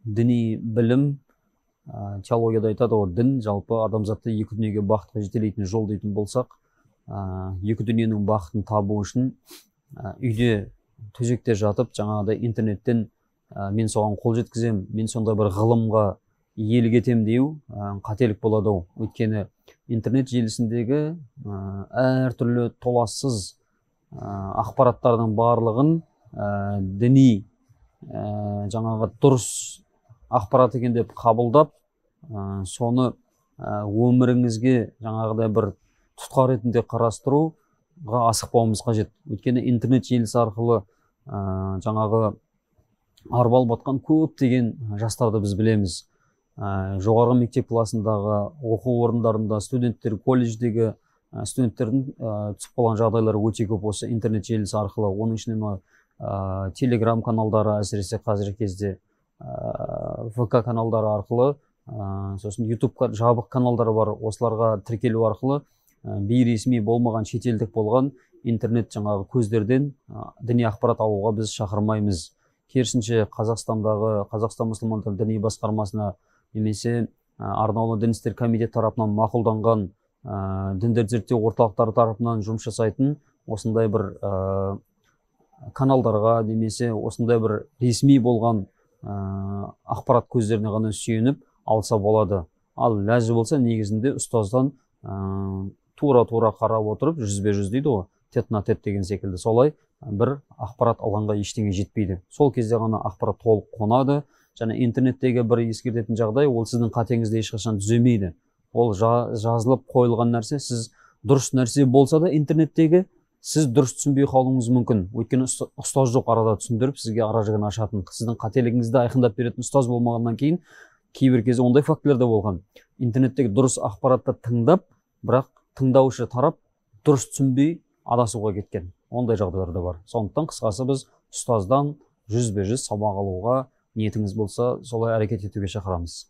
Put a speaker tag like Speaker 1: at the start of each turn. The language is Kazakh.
Speaker 1: діни білім, теологияда айтады ғой, дін жалпы адамзатты екі дүниеге бақытқа жетелейтін жол дейтін болсақ, екі дүниенің бақытын табу үшін үйде төсекте жатып, жаңағыдай интернеттен мен соған қол жеткіземін, мен сондай бір ғылымға иелік етемін деу қателік болады ау. Өйткені интернет желісіндегі әртүрлі толассыз ақпараттардың барлығын діни жаңағы дұрыс ақпарат екен деп қабылдап, соны өміріңізге жаңағыдай бір тұтқа ретінде қарастыруға асықпауымыз қажет. Өйткені интернет желісі арқылы жаңағы арбалып батқан көптеген жастарды біз білеміз. Жоғарғы мектеп класындағы оқу орындарында студенттер, колледждегі студенттердің түсіп қалған жағдайлары өте көп осы интернет желісі арқылы. Оның ішінде телеграм каналдары, әсіресе қазіргі кезде ВК каналдары арқылы, сосын YouTube жабық каналдары бар, осыларға тіркелу арқылы бейресми болмаған, шетелдік болған интернет жаңағы көздерден діни ақпарат алуға біз шақырмаймыз. Керісінше Қазақстандағы Қазақстан мұсылмандар діни басқармасына немесе арнаулы дін істер комитеті тарапынан мақұлданған діндерді зерттеу орталықтары тарапынан жұмыс жасайтын осындай бір каналдарға немесе осындай бір ресми болған ақпарат көздеріне ғана сүйеніп алса болады. Ал ләзі болса негізінде ұстаздан тура-тура қарап отырып, жүзбе-жүз дейді ғой, тет-на-тет деген секілді, солай бір ақпарат алғанға ештеңе жетпейді. Сол кезде ғана ақпарат толық қонады. Және интернеттегі бір ескертетін жағдай, ол сіздің қатеңізді ешқашан түземейді. Ол жазылып қойылған нәрсе, сіз дұрыс нәрсе болса да интернеттегі, сіз дұрыс түсінбей қалуыңыз мүмкін. Өйткені ұстаз жоқ арада түсіндіріп, сізге ара-жігін ашатын, сіздің қателігіңізді айқындап беретін ұстаз болмағаннан кейін, кейбір кезде ондай фактілер де болған. Интернеттегі дұрыс ақпаратты тыңдап, бірақ тыңдаушы тарап дұрыс түсінбей адасуға кеткен. Ондай жағдайлар да бар. Сондықтан қысқасы біз ұстаздан жүзбе-жүз сабақ алуға ниетіңіз болса, солай әрекет етуге шақырамыз.